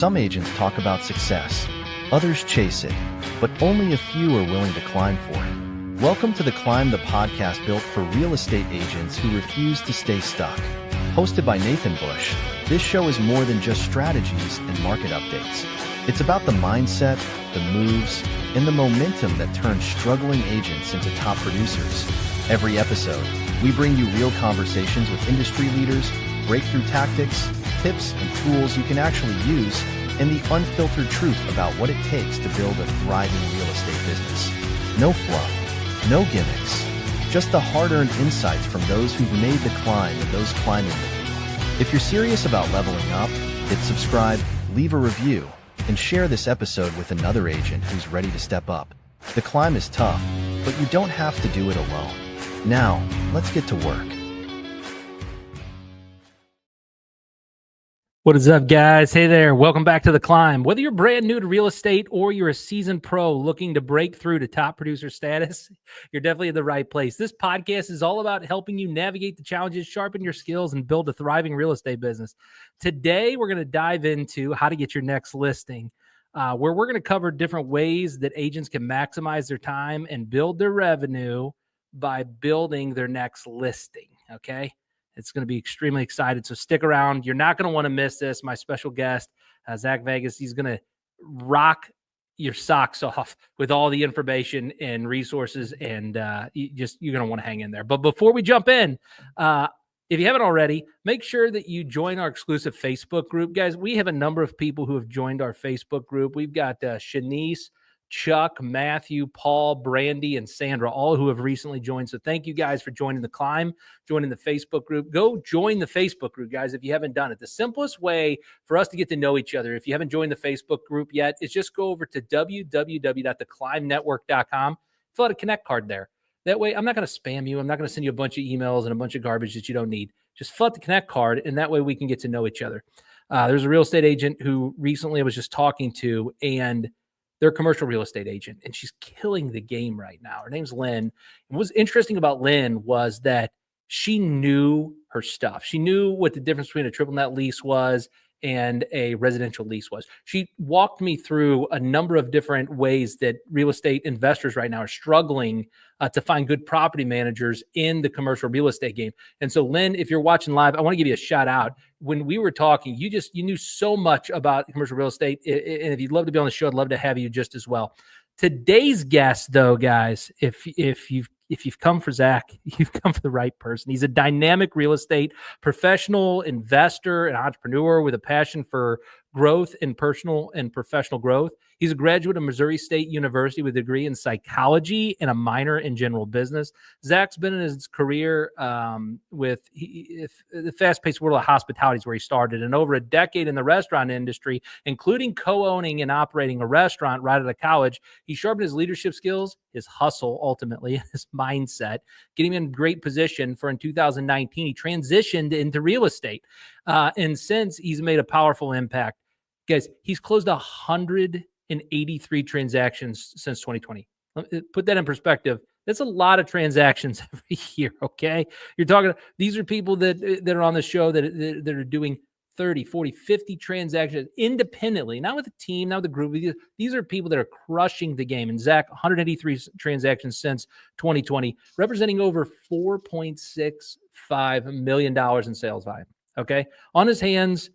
Some agents talk about success, others chase it, but only a few are willing to climb for it. Welcome to The Climb, the podcast built for real estate agents who refuse to stay stuck. Hosted by Nathan Bush, this show is more than just strategies and market updates. It's about the mindset, the moves, and the momentum that turns struggling agents into top producers. Every episode, we bring you real conversations with industry leaders, breakthrough tactics, tips and tools you can actually use, and the unfiltered truth about what it takes to build a thriving real estate business. No fluff, no gimmicks, just the hard-earned insights from those who've made the climb and those climbing with you. If you're serious about leveling up, hit subscribe, leave a review, and share this episode with another agent who's ready to step up. The climb is tough, but you don't have to do it alone. Now, let's get to work. What is up, guys? Hey there. Welcome back to The Climb. Whether you're brand new to real estate or you're a seasoned pro looking to break through to top producer status, you're definitely in the right place. This podcast is all about helping you navigate the challenges, sharpen your skills, and build a thriving real estate business. Today, we're going to dive into how to get your next listing, where we're going to cover different ways that agents can maximize their time and build their revenue by building their next listing, okay? It's going to be extremely excited, so stick around. You're not going to want to miss this. My special guest, Zach Fagas, he's going to rock your socks off with all the information and resources, and you're going to want to hang in there. But before we jump in, if you haven't already, make sure that you join our exclusive Facebook group. Guys, we have a number of people who have joined our Facebook group. We've got Shanice, Chuck, Matthew, Paul, Brandy, and Sandra, all who have recently joined. So thank you guys for joining The Climb, joining the Facebook group. Go join the Facebook group, guys, if you haven't done it. The simplest way for us to get to know each other, if you haven't joined the Facebook group yet, is just go over to www.theclimbnetwork.com, fill out a connect card there. That way, I'm not going to spam you. I'm not going to send you a bunch of emails and a bunch of garbage that you don't need. Just fill out the connect card, and that way we can get to know each other. There's a real estate agent who recently I was just talking to, and they're a commercial real estate agent, and she's killing the game right now. Her name's Lynn. And what's interesting about Lynn was that she knew her stuff. She knew what the difference between a triple net lease was and a residential lease was. She walked me through a number of different ways that real estate investors right now are struggling to find good property managers in the commercial real estate game. And so, Lynn, if you're watching live, I want to give you a shout out. When we were talking, you knew so much about commercial real estate. And if you'd love to be on the show, I'd love to have you just as well. Today's guest, though, guys, if you've come for Zach, you've come for the right person. He's a dynamic real estate professional, investor, and entrepreneur with a passion for growth and personal and professional growth. He's a graduate of Missouri State University with a degree in psychology and a minor in general business. Zach's been in his career with the fast-paced world of hospitality is where he started, and over a decade in the restaurant industry, including co-owning and operating a restaurant right out of college. He sharpened his leadership skills, his hustle, ultimately, his mindset, getting him in great position for in 2019. He transitioned into real estate. And since he's made a powerful impact, guys, he's closed 183 transactions since 2020. Put that in perspective. That's a lot of transactions every year, okay? You're talking, these are people that are on the show that are doing 30, 40, 50 transactions independently, not with a team, not with a group. These are people that are crushing the game. And Zach, 183 transactions since 2020, representing over $4.65 million in sales volume, okay? On his hands,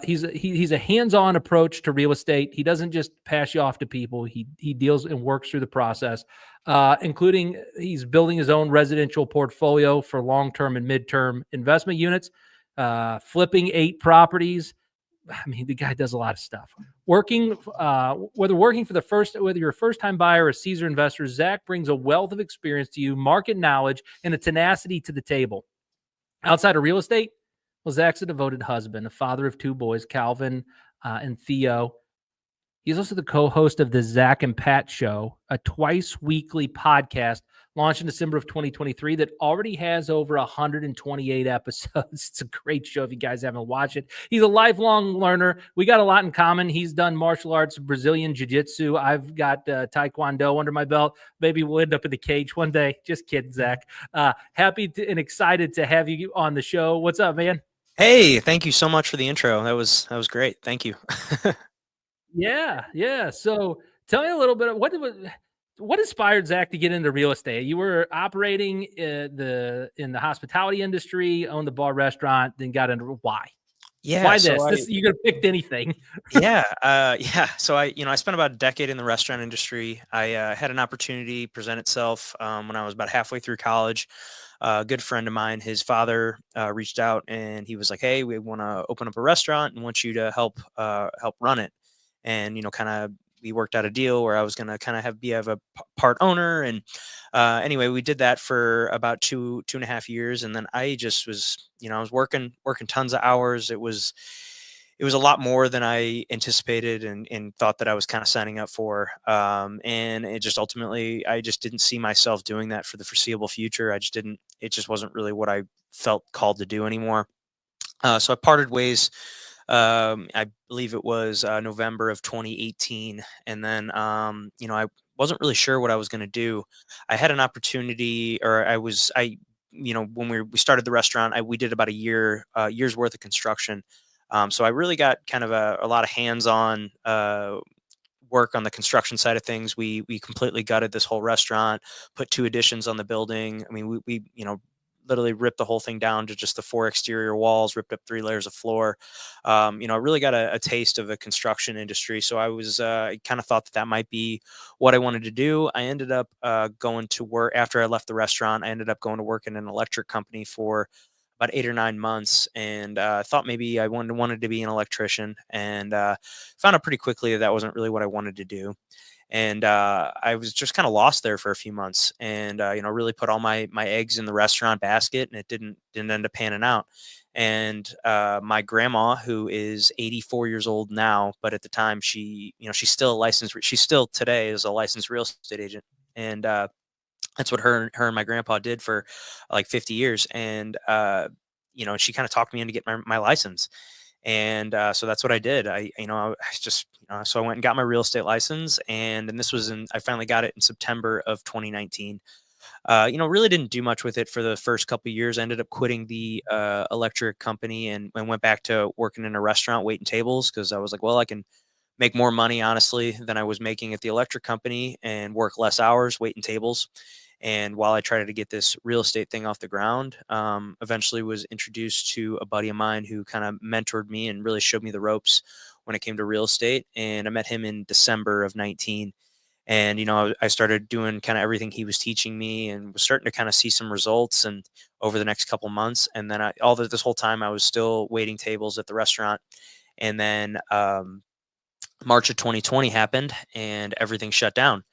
he's a hands-on approach to real estate. He doesn't just pass you off to people. He deals and works through the process, including he's building his own residential portfolio for long-term and mid-term investment units, flipping 8 properties. I mean, the guy does a lot of stuff. Whether you're a first-time buyer or a seasoned investor, Zach brings a wealth of experience to you, market knowledge, and a tenacity to the table. Outside of real estate, well, Zach's a devoted husband, a father of 2 boys, Calvin and Theo. He's also the co-host of the Zach and Pat Show, a twice-weekly podcast launched in December of 2023 that already has over 128 episodes. It's a great show if you guys haven't watched it. He's a lifelong learner. We got a lot in common. He's done martial arts, Brazilian jiu-jitsu. I've got Taekwondo under my belt. Maybe we'll end up in the cage one day. Just kidding, Zach. Happy and excited to have you on the show. What's up, man? Hey, thank you so much for the intro. That was great. Thank you. Yeah, yeah. So tell me a little bit of what inspired Zach to get into real estate. You were operating in the hospitality industry, owned the bar restaurant, then got into why? Yeah, Why so this? I This you could have picked anything. yeah, yeah. So I spent about a decade in the restaurant industry. I had an opportunity present itself when I was about halfway through college. A good friend of mine, his father reached out and he was like, "Hey, we want to open up a restaurant and want you to help run it." And kind of we worked out a deal where I was going to kind of have a part owner. And anyway, we did that for about 2.5 years, and then I just was, I was working tons of hours. It was a lot more than I anticipated and thought that I was kind of signing up for. And it just ultimately, I just didn't see myself doing that for the foreseeable future. It just wasn't really what I felt called to do anymore. So I parted ways. I believe it was November of 2018, and then I wasn't really sure what I was going to do. I had an opportunity, or when we started the restaurant, we did about year's worth of construction. So I really got kind of a lot of hands-on work on the construction side of things. We completely gutted this whole restaurant, put two additions on the building. I mean, we literally ripped the whole thing down to just the four exterior walls, ripped up 3 layers of floor. I really got a taste of the construction industry. So I kind of thought that might be what I wanted to do. I ended up going to work after I left the restaurant. I ended up going to work in an electric company for about 8 or 9 months, and thought maybe I wanted to be an electrician, and found out pretty quickly that that wasn't really what I wanted to do. And I was just kind of lost there for a few months, and really put all my eggs in the restaurant basket, and it didn't end up panning out. And my grandma, who is 84 years old now, but at the time she's still a licensed, she still today is a licensed real estate agent, and that's what her and my grandpa did for like 50 years. And she kind of talked me into getting my license. And so that's what I did. I just so I went and got my real estate license, and this was I finally got it in September of 2019. Really didn't do much with it for the first couple of years. I ended up quitting the electric company and went back to working in a restaurant waiting tables, because I was like, well, I can make more money honestly than I was making at the electric company and work less hours waiting tables. And while I tried to get this real estate thing off the ground, eventually was introduced to a buddy of mine who kind of mentored me and really showed me the ropes when it came to real estate. And I met him in December of 19. And, I started doing kind of everything he was teaching me, and was starting to kind of see some results and over the next couple months. And then this whole time I was still waiting tables at the restaurant. And then March of 2020 happened and everything shut down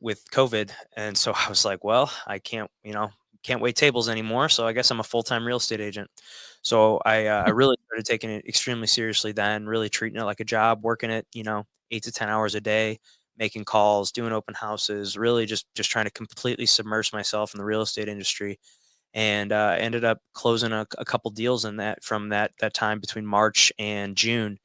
with COVID. And so I was like, well, I can't wait tables anymore. So I guess I'm a full-time real estate agent. So I really started taking it extremely seriously then, really treating it like a job, working it, 8 to 10 hours a day, making calls, doing open houses, really just trying to completely submerge myself in the real estate industry. And ended up closing a couple deals in that from that time between March and June.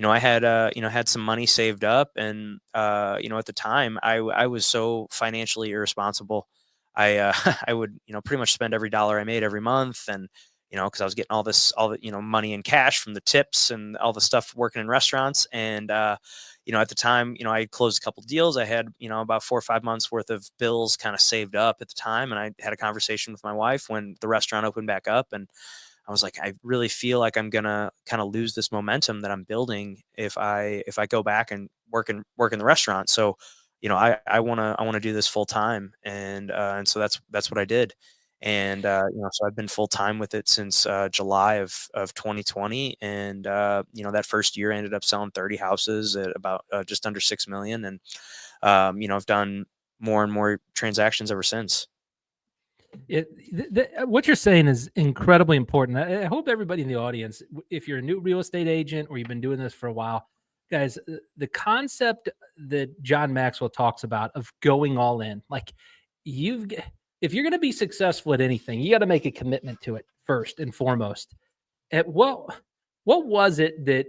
I had some money saved up, and at the time I was so financially irresponsible. I I would pretty much spend every dollar I made every month, and because I was getting all the money in cash from the tips and all the stuff working in restaurants. And at the time, I closed a couple deals. I had about 4 or 5 months worth of bills kind of saved up at the time, and I had a conversation with my wife when the restaurant opened back up. And I was like, I really feel like I'm gonna kind of lose this momentum that I'm building if I go back and work in the restaurant. So, I wanna do this full time, and so that's what I did. And so I've been full time with it since July of 2020. And that first year I ended up selling 30 houses at about just under 6 million. And I've done more and more transactions ever since. What you're saying is incredibly important. I hope everybody in the audience, if you're a new real estate agent or you've been doing this for a while, guys, the concept that John Maxwell talks about of going all in, like you've, if you're going to be successful at anything, you got to make a commitment to it first and foremost. At what was it that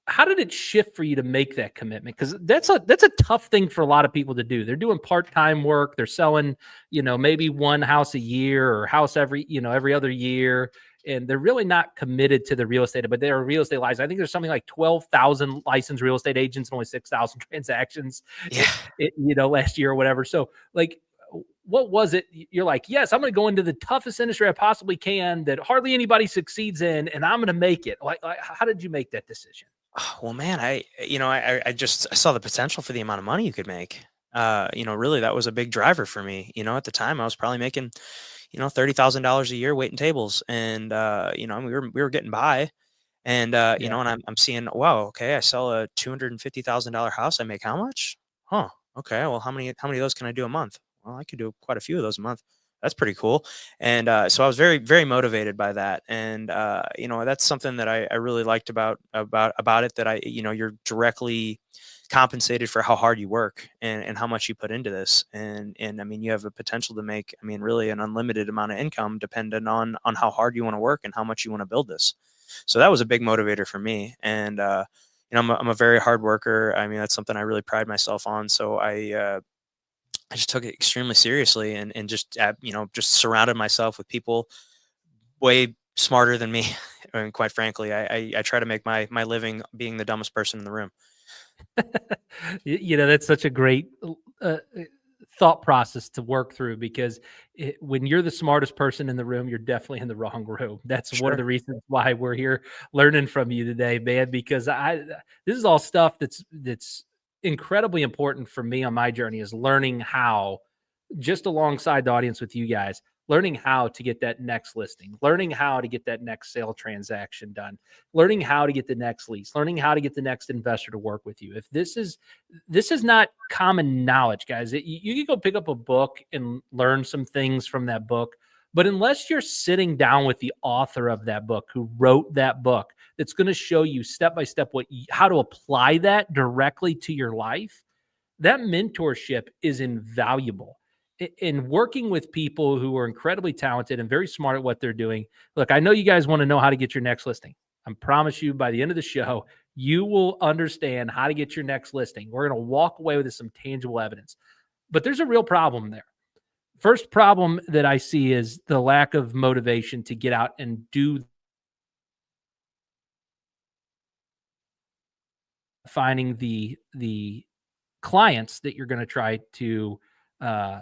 how did it shift for you to make that commitment? Because that's a tough thing for a lot of people to do. They're doing part-time work. They're selling, maybe one house a year or house every other year. and they're really not committed to the real estate, but they're a real estate license. I think there's something like 12,000 licensed real estate agents and only 6,000 transactions, Yeah. last year or whatever. So like, what was it? You're like, yes, I'm going to go into the toughest industry I possibly can that hardly anybody succeeds in, and I'm going to make it. Like, how did you make that decision? Well, man, I saw the potential for the amount of money you could make. Really, that was a big driver for me. At the time, I was probably making, $30,000 a year waiting tables, and we were getting by, and Yeah. and I'm seeing, wow, okay, I sell a $250,000 house, I make how much? Huh. Okay, well, how many of those can I do a month? Well, I could do quite a few of those a month. That's pretty cool. And so I was very, very motivated by that. And that's something that I really liked about it, that you're directly compensated for how hard you work and how much you put into this. And I mean, you have a potential to make, I mean, really an unlimited amount of income dependent on how hard you want to work and how much you want to build this. So that was a big motivator for me. And I'm a very hard worker. I mean, that's something I really pride myself on. So I just took it extremely seriously, and just just surrounded myself with people way smarter than me. And quite frankly, I try to make my living being the dumbest person in the room. That's such a great thought process to work through, because when you're the smartest person in the room, you're definitely in the wrong room. That's one of Sure. the reasons why we're here learning from you today, man, because this is all stuff that's incredibly important for me on my journey, is learning how, just alongside the audience with you guys, learning how to get that next listing, learning how to get that next sale transaction done, learning how to get the next lease, learning how to get the next investor to work with you. If this is not common knowledge, guys, you can go pick up a book and learn some things from that book. But unless you're sitting down with the author of that book, who wrote that book, that's going to show you step by step how to apply that directly to your life, that mentorship is invaluable. In working with people who are incredibly talented and very smart at what they're doing. Look, I know you guys want to know how to get your next listing. I promise you, by the end of the show, you will understand how to get your next listing. We're going to walk away with some tangible evidence. But there's a real problem there. First problem that I see is the lack of motivation to get out and do, finding the clients that you're going to try uh,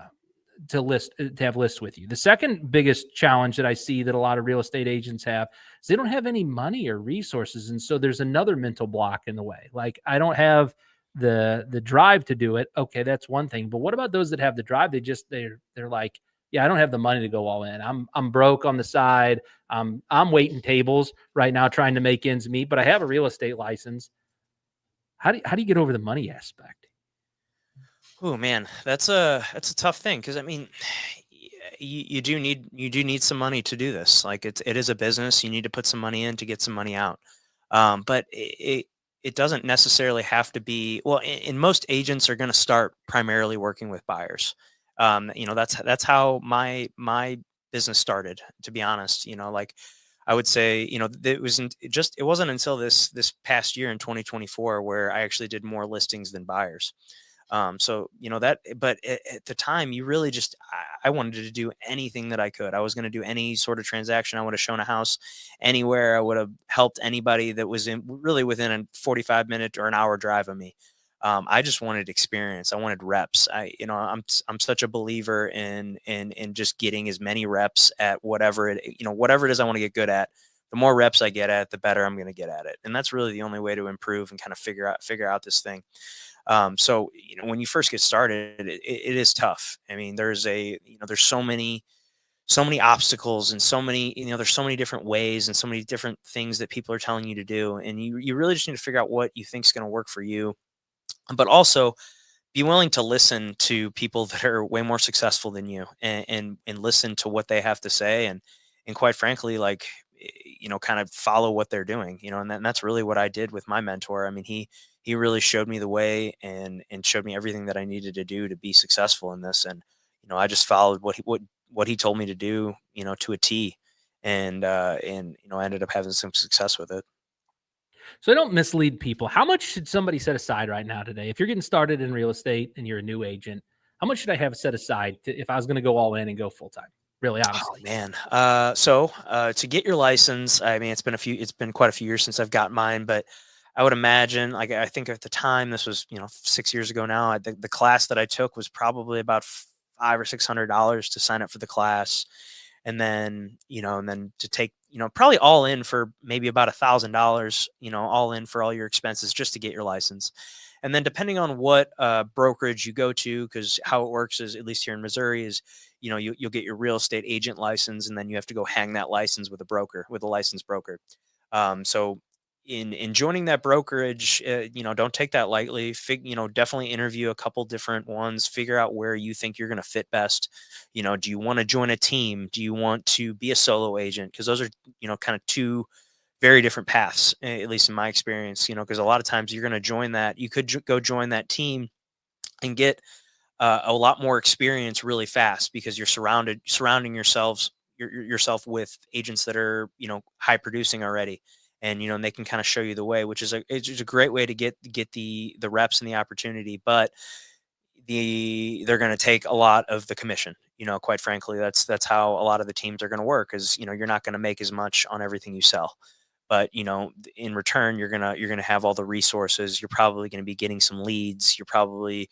to have lists with you. The second biggest challenge that I see that a lot of real estate agents have is they don't have any money or resources, and so there's another mental block in the way. Like, I don't have the drive to do it. Okay, that's one thing. But what about those that have the drive? They're like, yeah, I don't have the money to go all in. I'm broke on the side. I'm waiting tables right now trying to make ends meet, but I have a real estate license. How do you get over the money aspect? Oh man, that's a tough thing, because I mean, you do need some money to do this. Like, it is a business. You need to put some money in to get some money out. But it doesn't necessarily have to be. Well, and most agents are going to start primarily working with buyers. That's how my business started. To be honest, like, I would say, it wasn't until this past year in 2024 where I actually did more listings than buyers. So but at the time, you really just, I wanted to do anything that I could. I was going to do any sort of transaction. I would have shown a house anywhere. I would have helped anybody that was really within a 45-minute or an hour drive of me. I just wanted experience. I wanted reps. I'm such a believer in just getting as many reps at whatever it is I want to get good at. The more reps I get at, the better I'm going to get at it. And that's really the only way to improve and kind of figure out this thing. So when you first get started, it is tough. I mean, there's so many obstacles, and there's so many different ways and so many different things that people are telling you to do. And you really just need to figure out what you think is going to work for you, but also be willing to listen to people that are way more successful than you, and listen to what they have to say. And quite frankly, like, kind of follow what they're doing, and that's really what I did with my mentor. I mean, he really showed me the way, and showed me everything that I needed to do to be successful in this. And, I just followed what he told me to do, to a T. And I ended up having some success with it. So I don't mislead people. How much should somebody set aside right now today? If you're getting started in real estate and you're a new agent, how much should I have set aside if I was going to go all in and go full time? really Oh honestly? man. So to get your license, I mean, it's been quite a few years since I've got mine, but I would imagine, like, I think at the time, this was, 6 years ago now, the class that I took was probably about $500 or $600 to sign up for the class. And then to take, probably all in for maybe about $1,000, all in for all your expenses just to get your license. And then depending on what brokerage you go to, because how it works is, at least here in Missouri, is you'll get your real estate agent license, and then you have to go hang that license with a broker, with a licensed broker. So in joining that brokerage, don't take that lightly. Definitely interview a couple different ones. Figure out where you think you're going to fit best. Do you want to join a team? Do you want to be a solo agent? Because those are kind of two very different paths, at least in my experience. Because a lot of times you're going to join that. You could go join that team and get a lot more experience really fast, because you're surrounding yourself with agents that are high producing already, and they can kind of show you the way, which is a great way to get the reps and the opportunity. But they're going to take a lot of the commission. Quite frankly, that's how a lot of the teams are going to work, is you're not going to make as much on everything you sell. But in return, you're gonna have all the resources. You're probably going to be getting some leads. You're going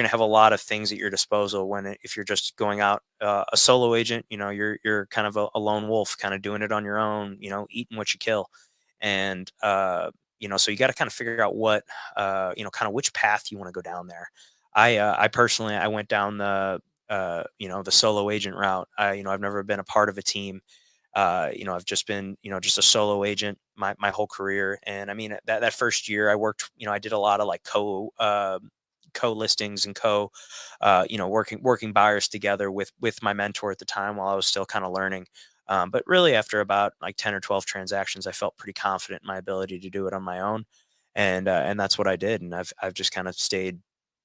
to have a lot of things at your disposal, if you're just going out a solo agent. You're kind of a lone wolf, kind of doing it on your own, eating what you kill. And so you got to kind of figure out what kind of which path you want to go down there. I personally, I went down the solo agent route. I've never been a part of a team. I've just been, just a solo agent my whole career. And I mean, that first year I worked, I did a lot of like co listings and working buyers together with my mentor at the time, while I was still kind of learning. But really, after about like 10 or 12 transactions, I felt pretty confident in my ability to do it on my own. And that's what I did. And I've just kind of stayed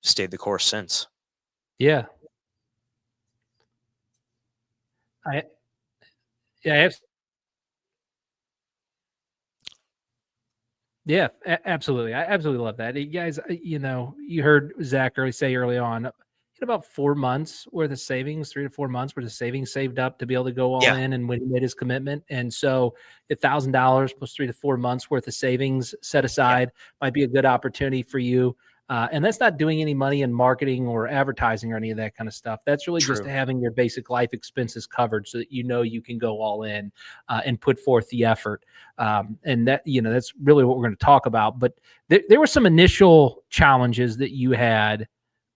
the course since. Yeah. I yeah, yeah, absolutely. I absolutely love that. Guys, you heard Zach say early on, he had about 4 months worth of savings, 3 to 4 months worth of savings saved up to be able to go all Yeah, in, and when he made his commitment. And so $1,000 plus 3 to 4 months worth of savings set yeah, aside might be a good opportunity for you. And that's not doing any money in marketing or advertising or any of that kind of stuff. That's really just true. having your basic life expenses covered, so that you can go all in and put forth the effort. And that's really what we're going to talk about. But there were some initial challenges that you had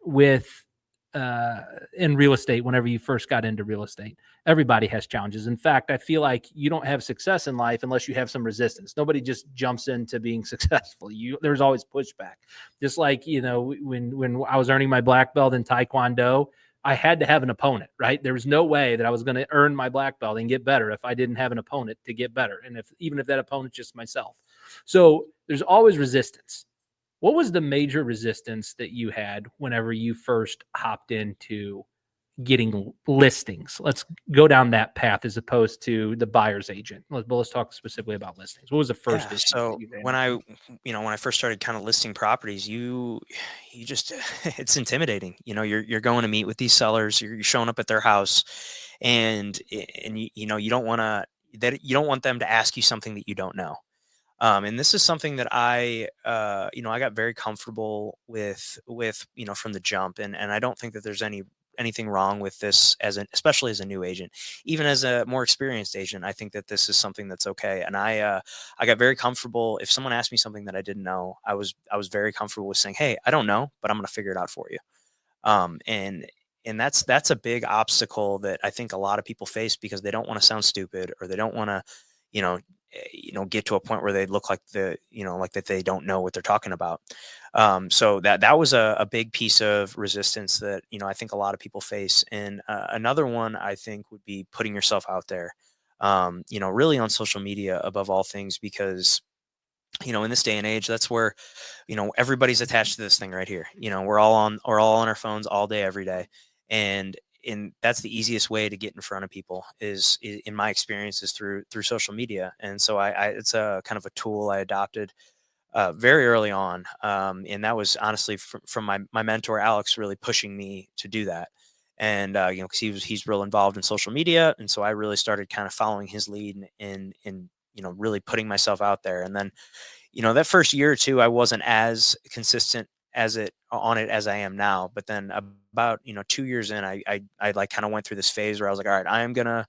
with in real estate whenever you first got into real estate. Everybody has challenges. In fact, I feel like you don't have success in life unless you have some resistance. Nobody just jumps into being successful. There's always pushback. Just like, when I was earning my black belt in Taekwondo, I had to have an opponent, right? There was no way that I was going to earn my black belt and get better if I didn't have an opponent to get better. And even if that opponent's just myself. So there's always resistance. What was the major resistance that you had whenever you first hopped into getting listings? Let's go down that path as opposed to the buyer's agent. Let's talk specifically about listings. What was the first Yeah. issue that So you ran when into? I first started kind of listing properties, you just it's intimidating. You're going to meet with these sellers. You're showing up at their house, and you don't want you don't want them to ask you something that you don't know. And this is something that I got very comfortable with from the jump. And I don't think that there's anything wrong with this, especially as a new agent. Even as a more experienced agent, I think that this is something that's okay. And I got very comfortable. If someone asked me something that I didn't know, I was very comfortable with saying, "Hey, I don't know, but I'm going to figure it out for you." And that's a big obstacle that I think a lot of people face, because they don't want to sound stupid, or they don't want to, you know, get to a point where they look like like that they don't know what they're talking about. So that was a big piece of resistance that I think a lot of people face. And another one I think would be putting yourself out there. Really on social media above all things, because in this day and age, that's where everybody's attached to this thing right here. We're all on our phones all day every day. And that's the easiest way to get in front of people, in my experience, is through social media. And so I it's a kind of a tool I adopted very early on. And that was honestly from my mentor Alex really pushing me to do that. and because he's real involved in social media, and so I really started kind of following his lead and really putting myself out there. And then that first year or two, I wasn't as consistent on it as I am now. But then about 2 years in, I like kind of went through this phase where I was like, all right, I am gonna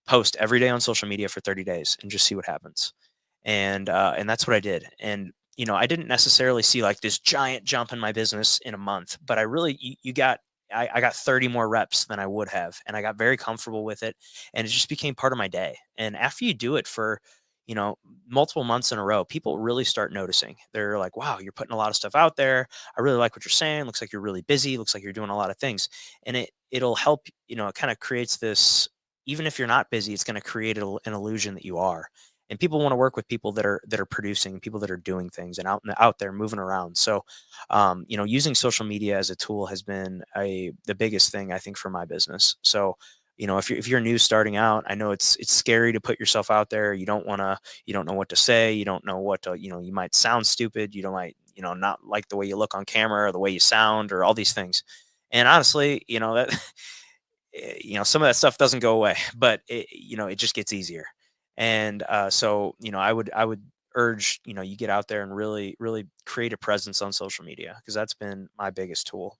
post every day on social media for 30 days and just see what happens. And that's what I did. And I didn't necessarily see like this giant jump in my business in a month, but I really I got 30 more reps than I would have, and I got very comfortable with it, and it just became part of my day. And after you do it for you know multiple months in a row, people really start noticing. They're like, wow, you're putting a lot of stuff out there. I really like what you're saying. Looks like you're really busy. Looks like you're doing a lot of things. And it'll help. It kind of creates this, even if you're not busy, it's going to create an illusion that you are. And people want to work with people that are producing, people that are doing things and out there moving around. So using social media as a tool has been the biggest thing, I think, for my business. So if you're new starting out, I know it's scary to put yourself out there. You don't know what to say. You don't know what to, you might sound stupid. You don't might, not like the way you look on camera or the way you sound or all these things. And honestly, that some of that stuff doesn't go away, but it just gets easier. And so I would urge you get out there and really really create a presence on social media, because that's been my biggest tool.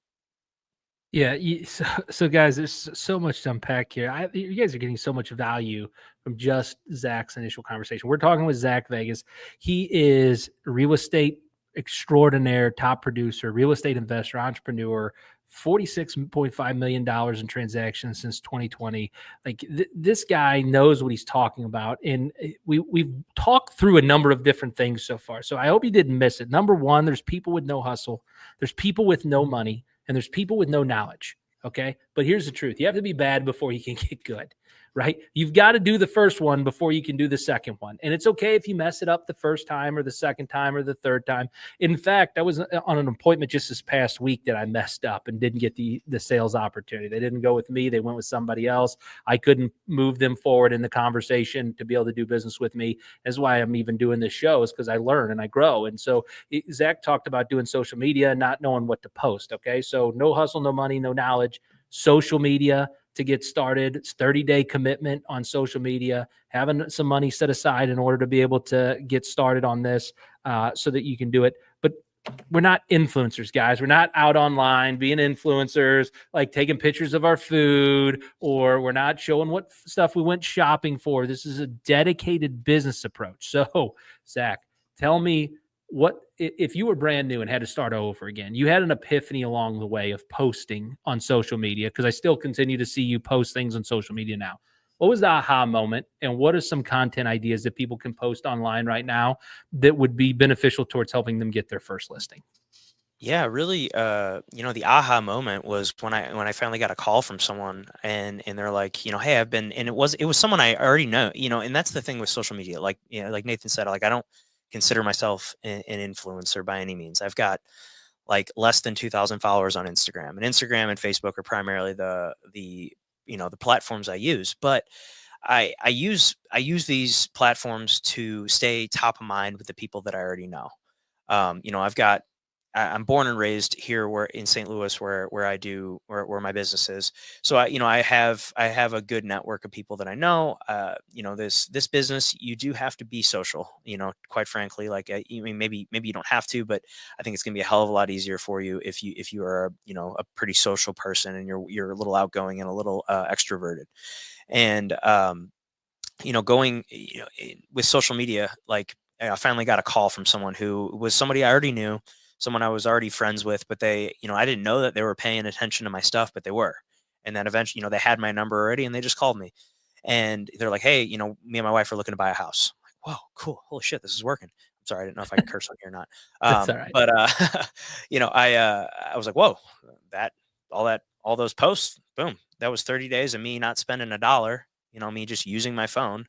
Yeah, so guys, there's so much to unpack here. You guys are getting so much value from just Zach's initial conversation. We're talking with Zach Fagas. He is real estate extraordinaire, top producer, real estate investor, entrepreneur. $46.5 million in transactions since 2020. Like this guy knows what he's talking about, and we've talked through a number of different things so far. So I hope you didn't miss it. Number one, there's people with no hustle, there's people with no money, and there's people with no knowledge. Okay. But here's the truth. You have to be bad before you can get good, right? You've got to do the first one before you can do the second one. And it's okay if you mess it up the first time or the second time or the third time. In fact, I was on an appointment just this past week that I messed up and didn't get the sales opportunity. They didn't go with me. They went with somebody else. I couldn't move them forward in the conversation to be able to do business with me. That's why I'm even doing this show, is because I learn and I grow. And so Zach talked about doing social media, not knowing what to post. Okay. So no hustle, no money, no knowledge, social media to get started. It's 30-day commitment on social media, having some money set aside in order to be able to get started on this so that you can do it. But we're not influencers, guys. We're not out online being influencers, like taking pictures of our food, or we're not showing what stuff we went shopping for. This is a dedicated business approach. So, Zach, tell me, what if you were brand new and had to start over again? You had an epiphany along the way of posting on social media, because I still continue to see you post things on social media now. What was the aha moment, and what are some content ideas that people can post online right now that would be beneficial towards helping them get their first listing? Yeah, really, the aha moment was when I finally got a call from someone, and they're like, hey, and it was someone I already know, and that's the thing with social media. Like, like Nathan said, like, I don't consider myself an influencer by any means. I've got like less than 2,000 followers on Instagram, and Instagram and Facebook are primarily the platforms I use. But I use these platforms to stay top of mind with the people that I already know. I'm born and raised here, where in St. Louis, where my business is. So I have a good network of people that I know. This business, you do have to be social. Quite frankly, like, maybe you don't have to, but I think it's gonna be a hell of a lot easier for you if you are a pretty social person, and you're a little outgoing and a little extroverted. And going with social media, like, I finally got a call from someone who was somebody I already knew, someone I was already friends with, but I didn't know that they were paying attention to my stuff, but they were. And then eventually, they had my number already, and they just called me, and they're like, hey, me and my wife are looking to buy a house. I'm like, whoa, cool. Holy shit, this is working. I'm sorry. I didn't know if I could curse on here or not. That's all right. But I was like, whoa, all those posts, boom. That was 30 days of me not spending a dollar, me just using my phone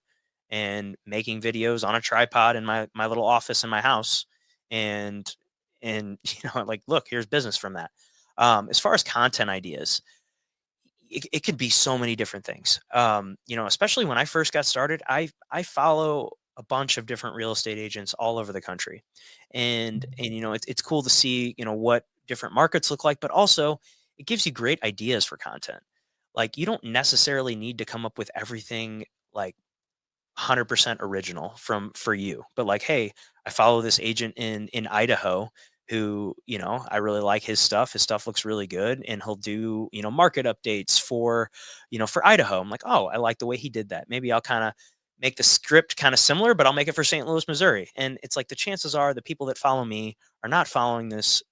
and making videos on a tripod in my little office in my house. And like, look, here's business from that. As far as content ideas, it could be so many different things. Especially when I first got started, I follow a bunch of different real estate agents all over the country, and it's cool to see what different markets look like, but also it gives you great ideas for content. like you don't necessarily need to come up with everything like 100% original for you, but like, hey, I follow this agent in Idaho who, I really like his stuff looks really good, and he'll do, market updates for Idaho. I'm like, oh, I like the way he did that. Maybe I'll kind of make the script kind of similar, but I'll make it for St. Louis, Missouri. And it's like the chances are the people that follow me are not following this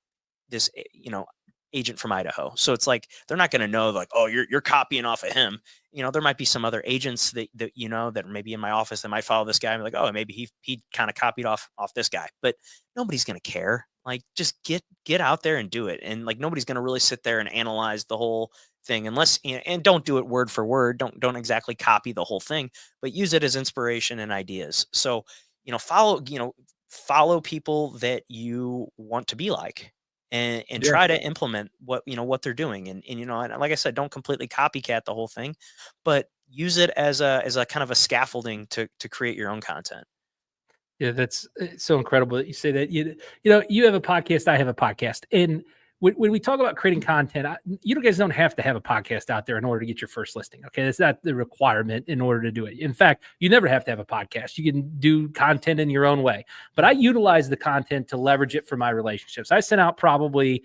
agent from Idaho. So it's like they're not going to know like, oh, you're copying off of him. There might be some other agents that are maybe in my office that might follow this guy and be like, oh, maybe he kind of copied off this guy. But nobody's going to care. Like just get out there and do it. And like nobody's going to really sit there and analyze the whole thing unless and don't do it word for word. Don't exactly copy the whole thing, but use it as inspiration and ideas. So, follow people that you want to be like, and Yeah. try to implement what they're doing, and like I said, don't completely copycat the whole thing, but use it as a kind of a scaffolding to create your own content. Yeah, that's so incredible that you say that. You have a podcast, I have a podcast, and when we talk about creating content, you guys don't have to have a podcast out there in order to get your first listing. Okay, that's not the requirement in order to do it. In fact, you never have to have a podcast. You can do content in your own way. But I utilize the content to leverage it for my relationships. I sent out probably,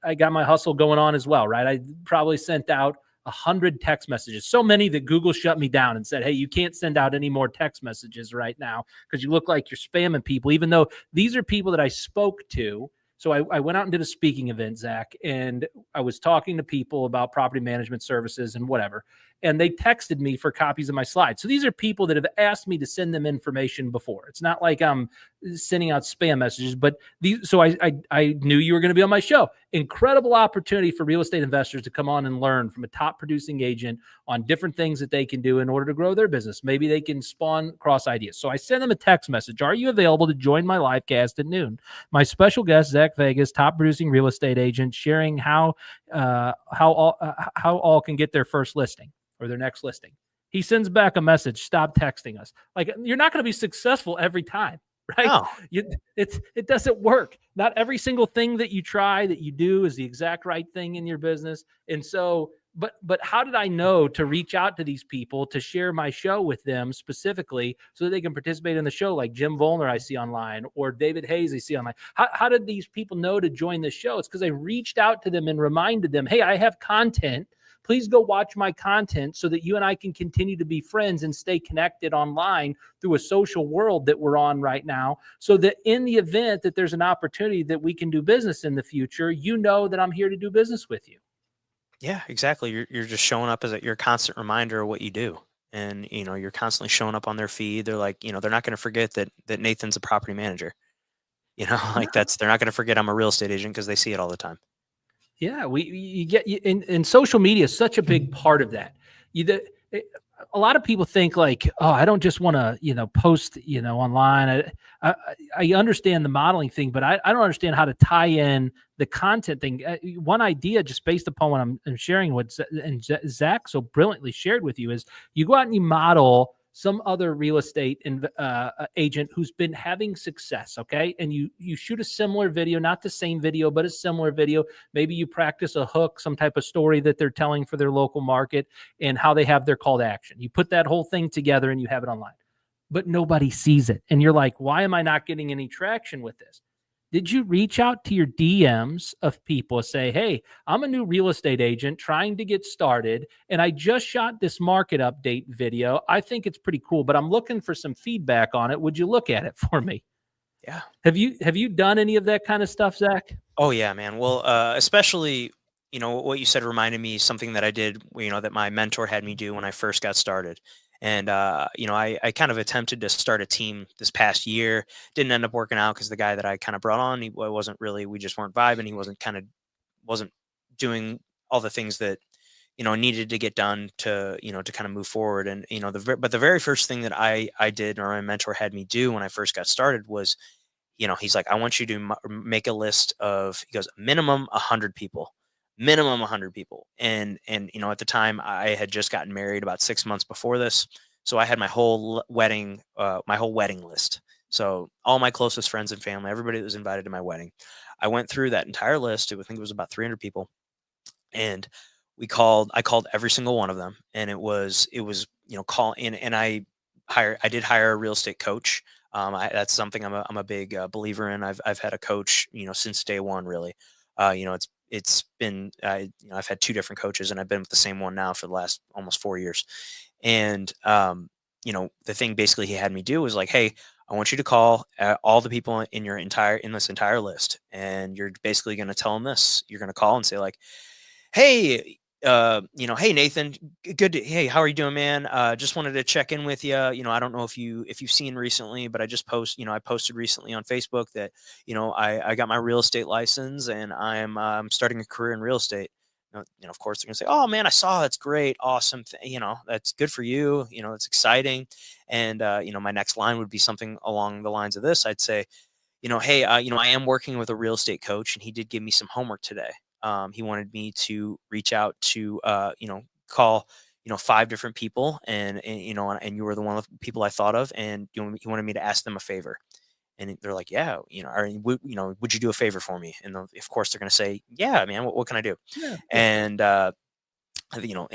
I got my hustle going on as well, right? I probably sent out 100 text messages, so many that Google shut me down and said, hey, you can't send out any more text messages right now because you look like you're spamming people, even though these are people that I spoke to. So I went out and did a speaking event, Zach, and I was talking to people about property management services and whatever. And they texted me for copies of my slides. So these are people that have asked me to send them information before. It's not like I'm sending out spam messages, but so I knew you were going to be on my show. Incredible opportunity for real estate investors to come on and learn from a top producing agent on different things that they can do in order to grow their business. Maybe they can spawn cross ideas. So I sent them a text message. Are you available to join my live cast at noon? My special guest, Zach Fagas, top producing real estate agent, sharing how all can get their first listing or their next listing. He sends back a message, stop texting us. Like, you're not going to be successful every time, right? No. It doesn't work. Not every single thing that you try, that you do, is the exact right thing in your business. And so, but how did I know to reach out to these people to share my show with them specifically so that they can participate in the show, like Jim Volner I see online or David Hayes I see online? How did these people know to join the show? It's because I reached out to them and reminded them, hey, I have content. Please go watch my content so that you and I can continue to be friends and stay connected online through a social world that we're on right now, so that in the event that there's an opportunity that we can do business in the future, you know that I'm here to do business with you. Yeah, exactly. You're just showing up as your constant reminder of what you do. And you're constantly showing up on their feed. They're like, they're not going to forget that Nathan's a property manager. Like they're not going to forget I'm a real estate agent because they see it all the time. Yeah, you get and social media is such a big part of that. A lot of people think like, oh, I don't just want to post online. I understand the modeling thing, but I don't understand how to tie in the content thing. One idea, just based upon what I'm sharing, what Zach so brilliantly shared with you, is you go out and you model some other real estate agent who's been having success, okay? And you shoot a similar video, not the same video, but a similar video. Maybe you practice a hook, some type of story that they're telling for their local market and how they have their call to action. You put that whole thing together and you have it online. But nobody sees it. And you're like, why am I not getting any traction with this? Did you reach out to your DMs of people, say, hey, I'm a new real estate agent trying to get started, and I just shot this market update video. I think it's pretty cool, but I'm looking for some feedback on it. Would you look at it for me? Yeah. Have you done any of that kind of stuff, Zach? Oh yeah, man. Well, especially, what you said reminded me something that I did, that my mentor had me do when I first got started. And, I kind of attempted to start a team this past year. Didn't end up working out because the guy that I kind of brought on, he wasn't really, we just weren't vibing. He wasn't doing all the things that, needed to get done to kind of move forward. And, but the very first thing that I did, or my mentor had me do when I first got started was, he's like, I want you to make a list of, he goes, minimum 100 people, minimum 100 people. And, at the time I had just gotten married about 6 months before this. So I had my whole wedding list. So all my closest friends and family, everybody that was invited to my wedding, I went through that entire list. I think it was about 300 people. And I called every single one of them, and it was, call in, and I did hire a real estate coach. That's something I'm a big believer in. I've had a coach, since day one, really. It's been, I've had two different coaches, and I've been with the same one now for the last almost 4 years. And, the thing basically he had me do was like, hey, I want you to call all the people in this entire list. And you're basically going to tell them this. You're going to call and say like, hey, hey Nathan, hey, how are you doing, man? Just wanted to check in with you. I don't know if you've seen recently, but I posted recently on Facebook that, I got my real estate license, and I'm starting a career in real estate. Of course they're gonna say, oh man, I saw, that's great, awesome, that's good for you, it's exciting. And my next line would be something along the lines of this. I'd say, hey, I am working with a real estate coach, and he did give me some homework today. He wanted me to reach out to, call, 5 different people, and you were the one of the people I thought of, and he wanted me to ask them a favor. And they're like, yeah, would you do a favor for me? And of course they're going to say, yeah, man, what can I do? Yeah. And, and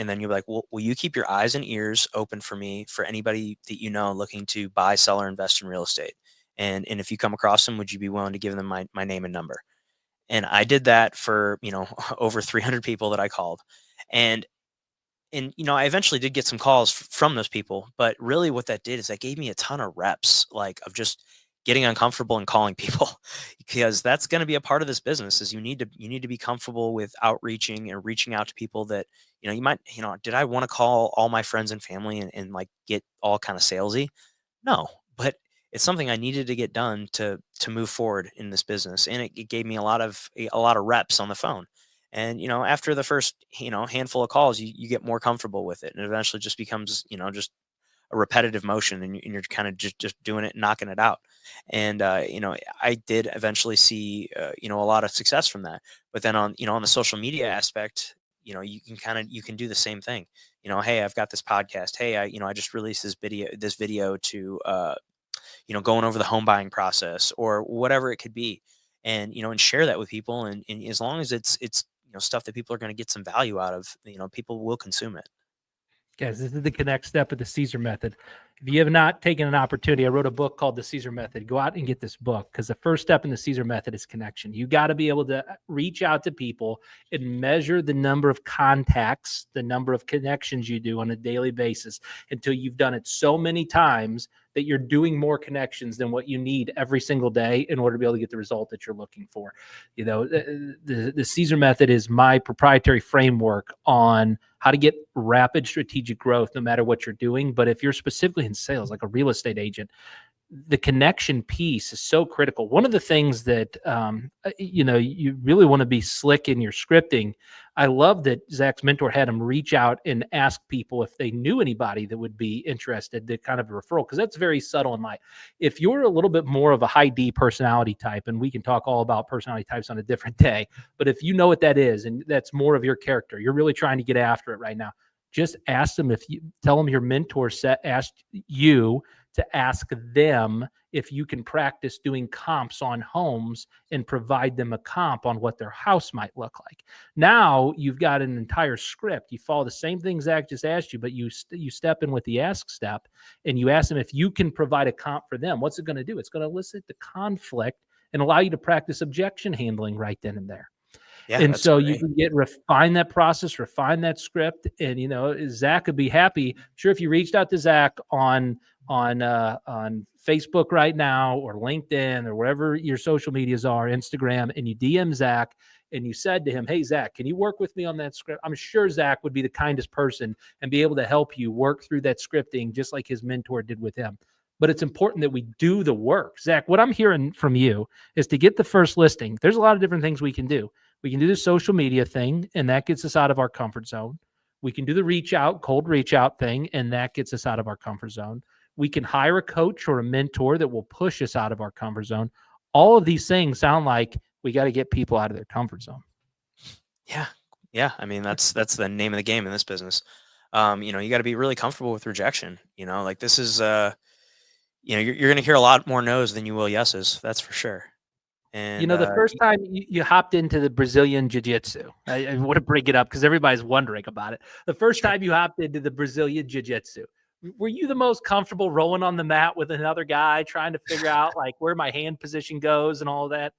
then you're like, well, will you keep your eyes and ears open for me, for anybody that looking to buy, sell, or invest in real estate? And if you come across them, would you be willing to give them my name and number? And I did that for, over 300 people that I called. And I eventually did get some calls from those people, but really what that did is that gave me a ton of reps, like, of just getting uncomfortable and calling people, because that's going to be a part of this business. Is you need to be comfortable with outreaching and reaching out to people that, you might, did I want to call all my friends and family and like get all kind of salesy? No, but it's something I needed to get done to move forward in this business, and it gave me a lot of reps on the phone. And after the first handful of calls, you get more comfortable with it, and it eventually just becomes just a repetitive motion, and you're kind of just doing it and knocking it out. And I did eventually see a lot of success from that. But then on the social media aspect, you can do the same thing. Hey, I've got this podcast. Hey, I just released this video to going over the home buying process, or whatever it could be. And share that with people. And as long as it's stuff that people are going to get some value out of, people will consume it. Guys, this is the connect step of the Caesar method. If you have not taken an opportunity, I wrote a book called The Caesar Method. Go out and get this book, because the first step in the Caesar method is connection. You got to be able to reach out to people and measure the number of contacts, the number of connections you do on a daily basis, until you've done it so many times that you're doing more connections than what you need every single day in order to be able to get the result that you're looking for. The Caesar method is my proprietary framework on how to get rapid strategic growth no matter what you're doing. But if you're specifically in sales, like a real estate agent, the connection piece is so critical. One of the things that, you really want to be slick in your scripting. I love that Zach's mentor had him reach out and ask people if they knew anybody that would be interested, to kind of a referral, because that's very subtle in life. If you're a little bit more of a high D personality type, and we can talk all about personality types on a different day, but if you know what that is, and that's more of your character, you're really trying to get after it right now, just ask them, tell them your mentor asked you to ask them if you can practice doing comps on homes and provide them a comp on what their house might look like. Now you've got an entire script. You follow the same thing Zach just asked you, but you step in with the ask step, and you ask them if you can provide a comp for them. What's it going to do? It's going to elicit the conflict and allow you to practice objection handling right then and there. Yeah, and so great. You can refine that process, refine that script. And, Zach would be happy. Sure. If you reached out to Zach on Facebook right now, or LinkedIn, or wherever your social medias are, Instagram, and you DM Zach and you said to him, hey, Zach, can you work with me on that script? I'm sure Zach would be the kindest person and be able to help you work through that scripting, just like his mentor did with him. But it's important that we do the work. Zach, what I'm hearing from you is to get the first listing. There's a lot of different things we can do. We can do the social media thing, and that gets us out of our comfort zone. We can do the cold reach out thing, and that gets us out of our comfort zone. We can hire a coach or a mentor that will push us out of our comfort zone. All of these things sound like we got to get people out of their comfort zone. Yeah. Yeah. I mean, that's the name of the game in this business. You got to be really comfortable with rejection. Like this is, you're going to hear a lot more no's than you will yeses. That's for sure. And The first time you hopped into the Brazilian Jiu-Jitsu, I want to bring it up because everybody's wondering about it. The first sure. time you hopped into the Brazilian Jiu-Jitsu, were you the most comfortable rolling on the mat with another guy trying to figure out like where my hand position goes and all of that?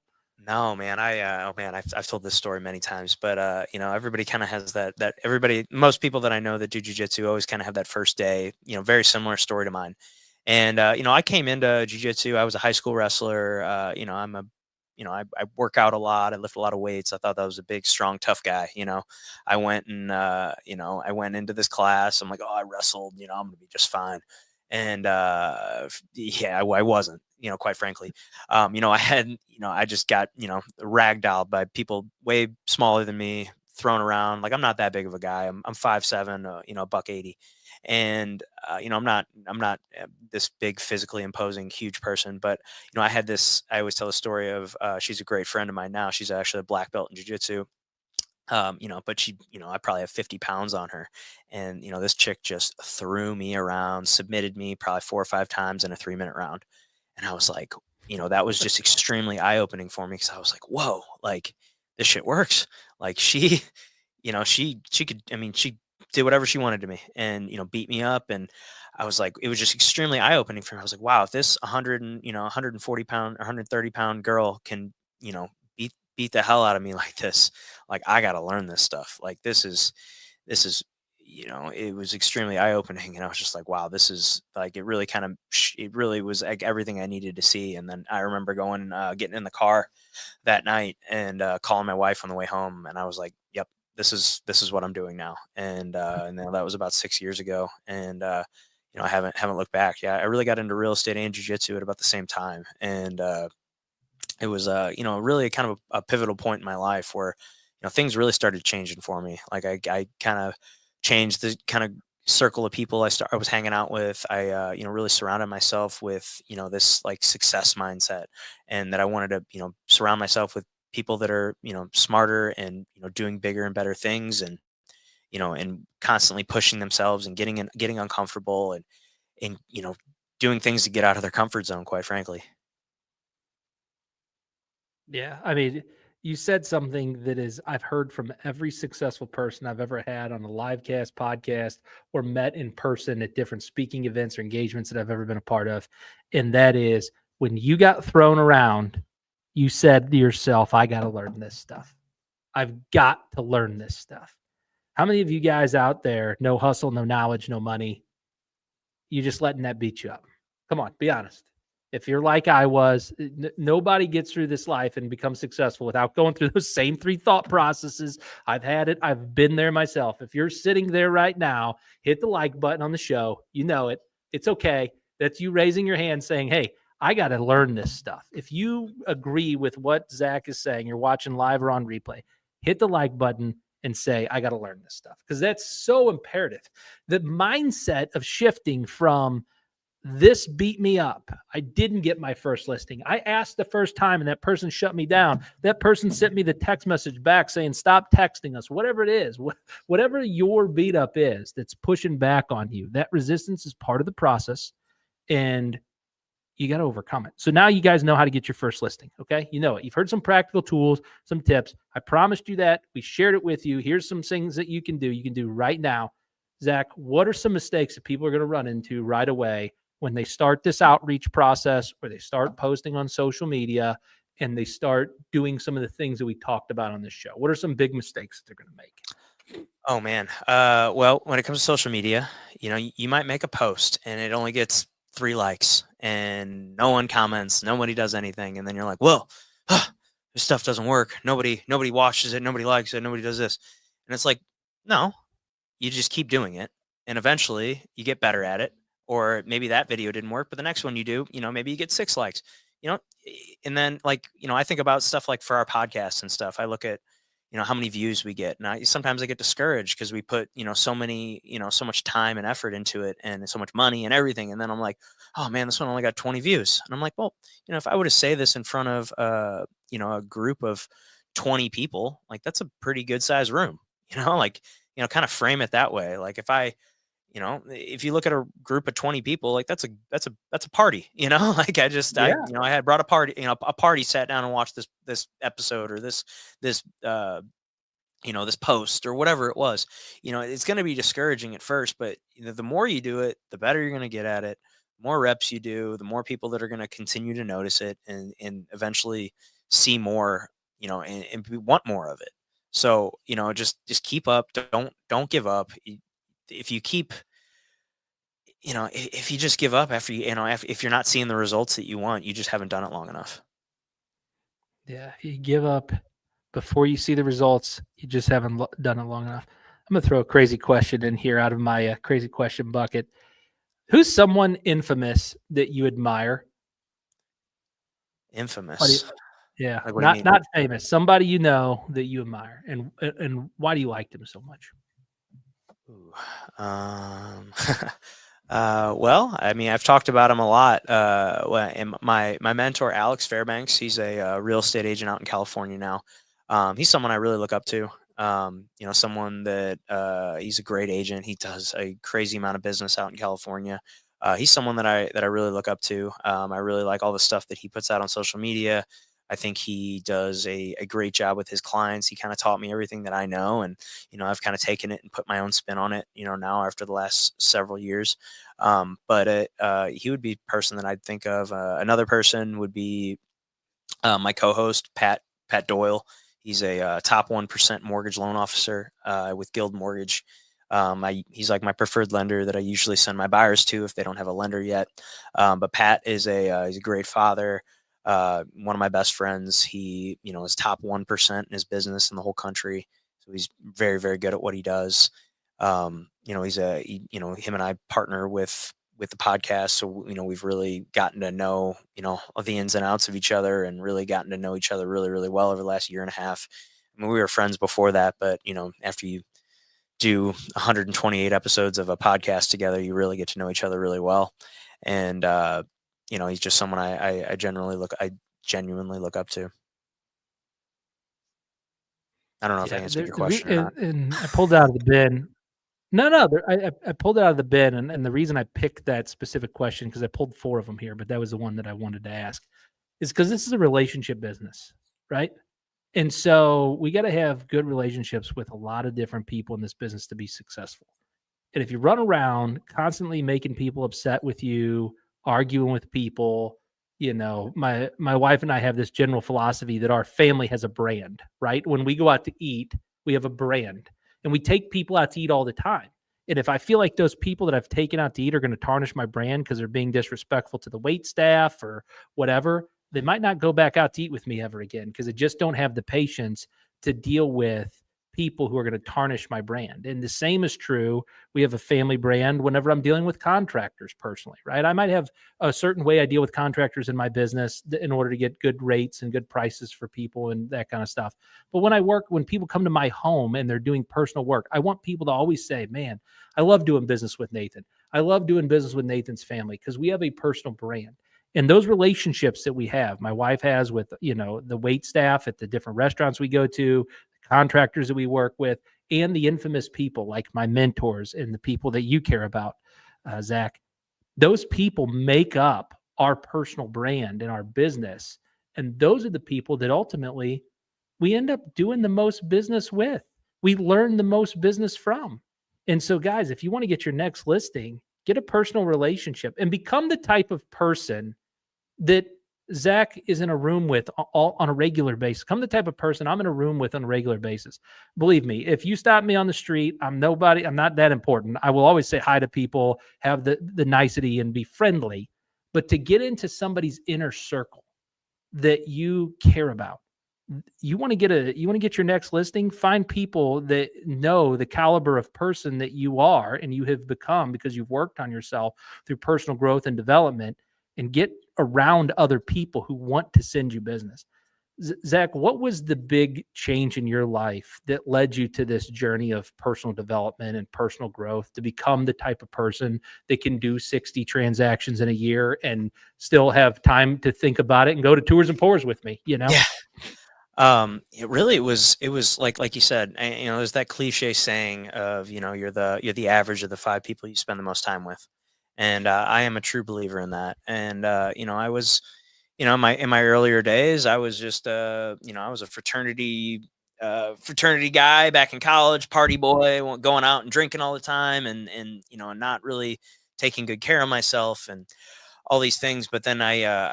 No, man. Oh man, I've told this story many times, but everybody kind of has that everybody, most people that I know that do jujitsu always kind of have that first day, very similar story to mine. And I came into jujitsu. I was a high school wrestler. I work out a lot. I lift a lot of weights. I thought that was a big, strong, tough guy. I went into this class. I'm like, oh, I wrestled. I'm gonna be just fine. And yeah, I wasn't. Quite frankly. I just got, ragdolled by people way smaller than me, thrown around. Like I'm not that big of a guy. I'm 5'7", buck 80. And, I'm not this big physically imposing, huge person, but, I always tell the story of, she's a great friend of mine now. She's actually a black belt in jujitsu. But she, I probably have 50 pounds on her. And, this chick just threw me around, submitted me probably 4 or 5 times in a 3-minute round. And I was like, that was just extremely eye opening for me because I was like, whoa, like this shit works. Like she, she could, I mean, she did whatever she wanted to me and, beat me up. And I was like, it was just extremely eye opening for me. I was like, wow, if this 140 pound, 130-pound girl can, beat the hell out of me like this, like I got to learn this stuff. Like this is it was extremely eye opening, and I was just like, wow, this is like it really kind of it really was like everything I needed to see. And then I remember going getting in the car that night and calling my wife on the way home, and I was like, yep, this is what I'm doing now. And then that was about 6 years ago, and I haven't looked back. Yeah, I really got into real estate and jiu-jitsu at about the same time. And it was really kind of a pivotal point in my life where things really started changing for me. Like I kind of changed the kind of circle of people I was hanging out with. I really surrounded myself with this like success mindset, and that I wanted to surround myself with people that are smarter and doing bigger and better things, and and constantly pushing themselves and getting uncomfortable, and doing things to get out of their comfort zone, quite frankly. Yeah, I mean, you said something that is I've heard from every successful person I've ever had on a live cast, podcast, or met in person at different speaking events or engagements that I've ever been a part of. And that is when you got thrown around, you said to yourself, I got to learn this stuff. I've got to learn this stuff. How many of you guys out there, no hustle, no knowledge, no money, you just letting that beat you up? Come on, be honest. If you're like I was, nobody gets through this life and becomes successful without going through those same three thought processes. I've had it. I've been there myself. If you're sitting there right now, hit the like button on the show. You know it. It's okay. That's you raising your hand saying, hey, I got to learn this stuff. If you agree with what Zach is saying, you're watching live or on replay, hit the like button and say, I got to learn this stuff because that's so imperative. The mindset of shifting from this beat me up. I didn't get my first listing. I asked the first time and that person shut me down. That person sent me the text message back saying, stop texting us, whatever it is, whatever your beat up is that's pushing back on you. That resistance is part of the process and you got to overcome it. So now you guys know how to get your first listing. Okay. You know it. You've heard some practical tools, some tips. I promised you that. We shared it with you. Here's some things that you can do right now. Zach, what are some mistakes that people are going to run into right away when they start this outreach process or they start posting on social media and they start doing some of the things that we talked about on this show? What are some big mistakes that they're going to make? Oh man. Well, when it comes to social media, you might make a post and it only gets 3 likes and no one comments, nobody does anything. And then you're like, well, this stuff doesn't work. Nobody watches it. Nobody likes it. Nobody does this. And it's like, no, you just keep doing it. And eventually you get better at it. Or maybe that video didn't work, but the next one you do, maybe you get 6 likes, and then like, I think about stuff like for our podcasts and stuff. I look at, how many views we get. And sometimes I get discouraged because we put, so many, so much time and effort into it and so much money and everything. And then I'm like, oh man, this one only got 20 views. And I'm like, well, if I were to say this in front of, a group of 20 people, like that's a pretty good size room, like, kind of frame it that way. Like if I, you know, if you look at a group of 20 people, like that's a party, you know, like Yeah. I had brought a party, you know, a party, sat down and watched this episode or this, you know, this post or whatever it was. You know, it's going to be discouraging at first, but you know, the more you do it, the better you're going to get at it. The more reps you do, the more people that are going to continue to notice it and eventually see more, you know, and want more of it. So, you know, just keep up. Don't give up. If you keep, you know, if you just give up after you know, if you're not seeing the results that you want, you just haven't done it long enough. Yeah. You give up before you see the results. You just haven't done it long enough. I'm going to throw a crazy question in here out of my crazy question bucket. Who's someone infamous that you admire? Infamous. Yeah, Like, what do you mean? not famous. Somebody you know that you admire, and why do you like them so much? Ooh, well, I mean, I've talked about him a lot. And my mentor, Alex Fairbanks, he's a real estate agent out in California now. He's someone I really look up to. You know, someone that he's a great agent. He does a crazy amount of business out in California. He's someone that I really look up to. I really like all the stuff that he puts out on social media. I think he does a great job with his clients. He kind of taught me everything that I know, and you know, I've kind of taken it and put my own spin on it. You know, now after the last several years. But he would be a person that I'd think of. Another person would be my co-host Pat Doyle. He's a top 1% mortgage loan officer with Guild Mortgage. He's like my preferred lender that I usually send my buyers to if they don't have a lender yet. But Pat is he's a great father. One of my best friends. He, you know, is top 1% in his business in the whole country. So he's very, very good at what he does. You know, you know, him and I partner with the podcast. So, you know, we've really gotten to know, you know, the ins and outs of each other and really gotten to know each other really, really well over the last year and a half. I mean, we were friends before that, but, you know, after you do 128 episodes of a podcast together, you really get to know each other really well. And, you know, he's just someone I genuinely look up to. I don't know if I Yeah, answered your question or not. and I pulled it out of the bin. No, no, I pulled it out of the bin, and the reason I picked that specific question because I pulled 4 of them here, but that was the one that I wanted to ask, is because this is a relationship business, right? And so we got to have good relationships with a lot of different people in this business to be successful. And if you run around constantly making people upset with you, arguing with people, you know, my wife and I have this general philosophy that our family has a brand, right? When we go out to eat, we have a brand and we take people out to eat all the time. And if I feel like those people that I've taken out to eat are going to tarnish my brand because they're being disrespectful to the wait staff or whatever, they might not go back out to eat with me ever again because I just don't have the patience to deal with people who are going to tarnish my brand. And the same is true. We have a family brand whenever I'm dealing with contractors personally, right? I might have a certain way I deal with contractors in my business in order to get good rates and good prices for people and that kind of stuff. But when people come to my home and they're doing personal work, I want people to always say, man, I love doing business with Nathan. I love doing business with Nathan's family because we have a personal brand. And those relationships that we have, my wife has with, you know, the wait staff at the different restaurants we go to, contractors that we work with, and the infamous people like my mentors and the people that you care about, Zach. Those people make up our personal brand and our business. And those are the people that ultimately we end up doing the most business with. We learn the most business from. And so, guys, if you want to get your next listing, get a personal relationship and become the type of person that Zach is in a room with all on a regular basis. I'm the type of person I'm in a room with on a regular basis. Believe me, if you stop me on the street, I'm nobody. I'm not that important. I will always say hi to people, have the nicety, and be friendly. But to get into somebody's inner circle that you care about, you want to get your next listing. Find people that know the caliber of person that you are and you have become because you've worked on yourself through personal growth and development, and get around other people who want to send you business. Zach, what was the big change in your life that led you to this journey of personal development and personal growth to become the type of person that can do 60 transactions in a year and still have time to think about it and go to tours and pours with me, you know? Yeah. It was like you said, there's that cliche saying of, you're the average of the 5 people you spend the most time with. And I am a true believer in that. And I was, in my earlier days, I was just I was a fraternity guy back in college, party boy, going out and drinking all the time, and not really taking good care of myself and all these things. But then that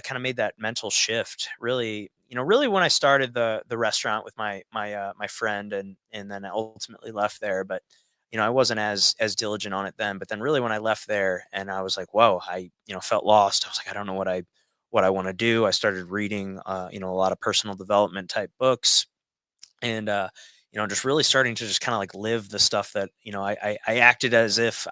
kind of made that mental shift. Really when I started the restaurant with my friend, and then I ultimately left there. But I wasn't as diligent on it then. But then really when I left there, and I was like, whoa, I felt lost. I was like, I don't know what I want to do. I started reading a lot of personal development type books, and just really starting to just kind of like live the stuff that I acted as if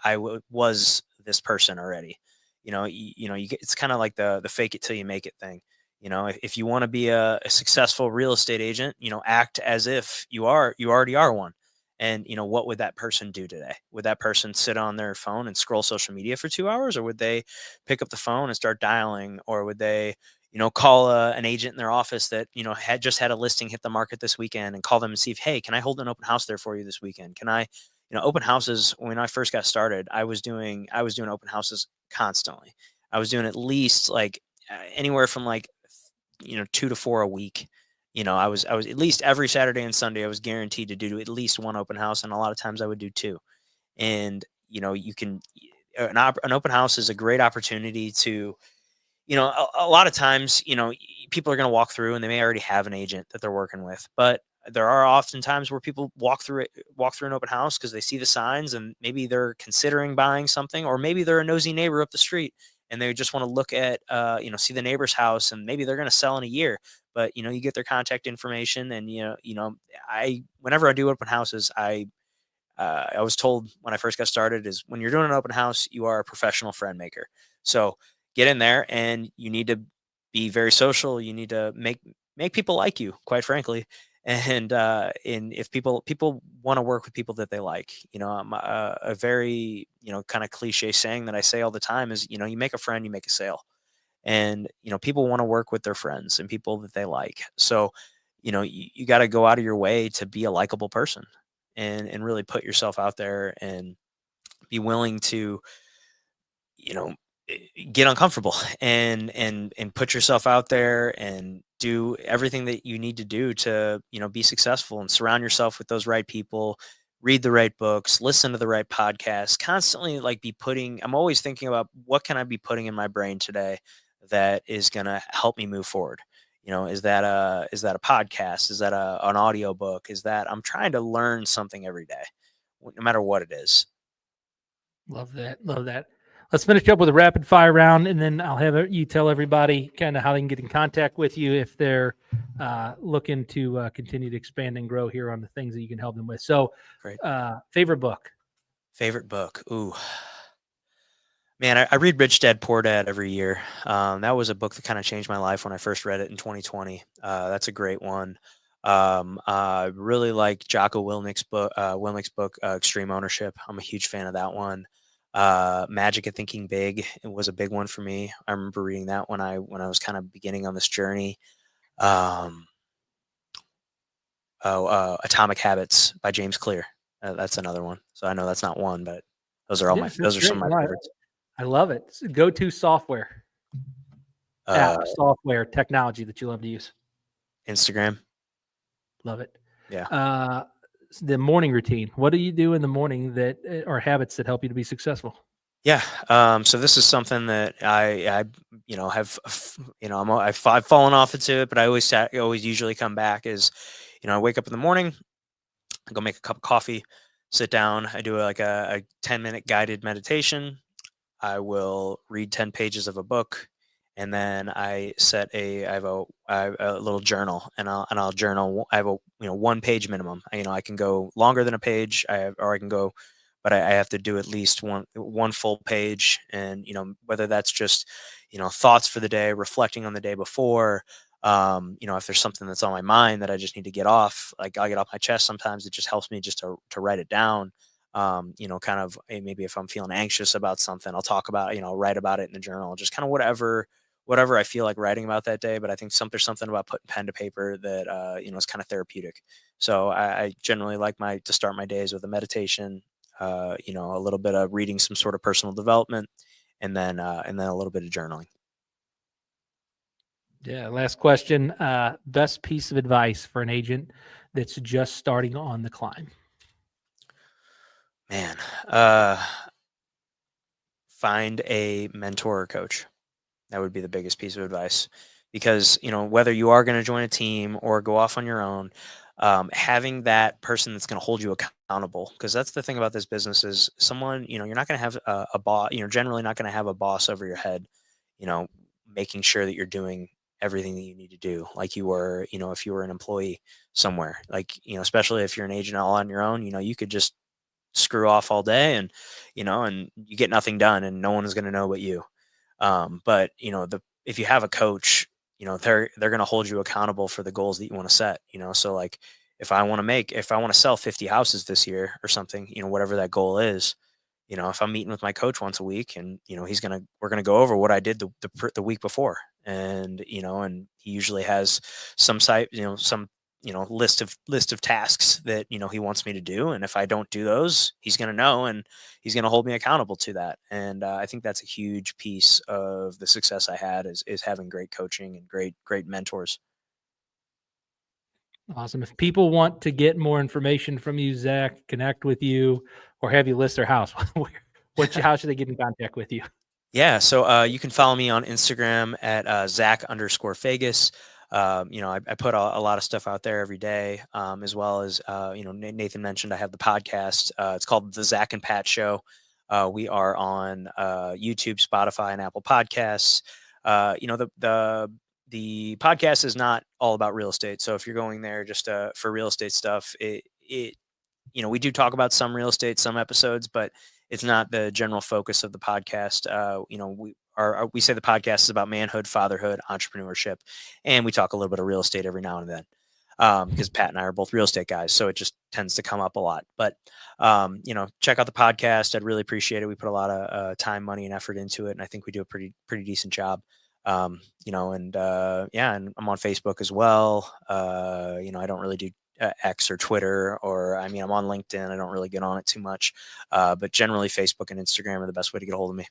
was this person already. It's kind of like the fake it till you make it thing. If you want to be a successful real estate agent, act as if you already are one. And what would that person do today? Would that person sit on their phone and scroll social media for 2 hours, or would they pick up the phone and start dialing, or would they call an agent in their office that, had just had a listing hit the market this weekend, and call them and see if, hey, can I hold an open house there for you this weekend? Can I, open houses. When I first got started, I was doing open houses constantly. I was doing at least like anywhere from like, 2 to 4 a week. I was at least every Saturday and Sunday, I was guaranteed to do at least one open house. And a lot of times I would do two. And, you can, an open house is a great opportunity to, a lot of times, people are going to walk through and they may already have an agent that they're working with, but there are often times where people walk through an open house because they see the signs, and maybe they're considering buying something, or maybe they're a nosy neighbor up the street and they just want to look at, see the neighbor's house, and maybe they're going to sell in a year. But, you get their contact information, and, whenever I do open houses, I was told when I first got started is, when you're doing an open house, you are a professional friend maker. So get in there, and you need to be very social. You need to make people like you, quite frankly. And if people want to work with people that they like, a very, kind of cliche saying that I say all the time is, you make a friend, you make a sale. And, people want to work with their friends and people that they like. So, you got to go out of your way to be a likable person, and really put yourself out there, and be willing to, you know, get uncomfortable, and put yourself out there, and do everything that you need to do to, be successful, and surround yourself with those right people, read the right books, listen to the right podcasts, constantly like I'm always thinking about, what can I be putting in my brain today that is going to help me move forward. Is that a podcast? Is that an audio book? Is that I'm trying to learn something every day, no matter what it is. Love that. Love that. Let's finish up with a rapid fire round, and then I'll have you tell everybody kind of how they can get in contact with you if they're looking to continue to expand and grow here on the things that you can help them with. So, Great. Favorite book? Favorite book? Ooh, man, I read Rich Dad Poor Dad every year. That was a book that kind of changed my life when I first read it in 2020. That's a great one. I really like Jocko Willnick's book, Extreme Ownership. I'm a huge fan of that one. Magic of Thinking Big, it was a big one for me. I remember reading that when I was kind of beginning on this journey. Um, Atomic Habits by James Clear. That's another one. So I know that's not one, but those are Yes, that's some great. of my favorites. I love it. Go-to software, Uh, app, software, technology that you love to use. Instagram. Love it. Yeah. The morning routine. What do you do in the morning that are habits that help you to be successful? Yeah. So this is something that I have, I've fallen off into it, but I always usually come back is, I wake up in the morning, I go make a cup of coffee, sit down. I do like a 10-minute guided meditation. I will read 10 pages of a book, and then I have a little journal, and I'll journal. I have a 1 page minimum. I can go longer than a page, or I can go, but I have to do at least one full page. And whether that's just thoughts for the day, reflecting on the day before. If there's something that's on my mind that I just need to get off, like I'll get off my chest. Sometimes it just helps me just to write it down. Kind of maybe if I'm feeling anxious about something, I'll talk about, write about it in the journal, just kind of whatever I feel like writing about that day. But I think there's something about putting pen to paper that, is kind of therapeutic. So I generally like to start my days with a meditation, a little bit of reading some sort of personal development, and then a little bit of journaling. Yeah. Last question. Best piece of advice for an agent that's just starting on the climb. Man, find a mentor or coach. That would be the biggest piece of advice, because whether you are going to join a team or go off on your own, having that person that's going to hold you accountable, because that's the thing about this business is someone, you're not going to have a boss. Generally not going to have a boss over your head, you know making sure that you're doing everything that you need to do, like you were, if you were an employee somewhere, like, especially if you're an agent all on your own, you could just screw off all day, and you get nothing done, and no one is going to know but you. But if you have a coach, they're going to hold you accountable for the goals that you want to set. So like if I want to sell 50 houses this year or something, whatever that goal is, if I'm meeting with my coach once a week, and we're gonna go over what I did the week before, and he usually has some list of tasks that he wants me to do, and if I don't do those, he's gonna know, and he's gonna hold me accountable to that. And I think that's a huge piece of the success I had is having great coaching and great mentors. Awesome. If people want to get more information from you, Zach, connect with you, or have you list their house, how should they get in contact with you? Yeah, so you can follow me on Instagram at Zach_Fagas. I put a lot of stuff out there every day, as well as, Nathan mentioned I have the podcast. It's called The Zach and Pat Show. We are on YouTube, Spotify, and Apple Podcasts. The podcast is not all about real estate. So if you're going there just for real estate stuff, we do talk about some real estate, some episodes, but it's not the general focus of the podcast. We say the podcast is about manhood, fatherhood, entrepreneurship, and we talk a little bit of real estate every now and then, because Pat and I are both real estate guys, so it just tends to come up a lot. But check out the podcast. I'd really appreciate it. We put a lot of time, money, and effort into it, and I think we do a pretty decent job. And I'm on Facebook as well. I don't really do X or Twitter, or I'm on LinkedIn. I don't really get on it too much, but generally Facebook and Instagram are the best way to get a hold of me.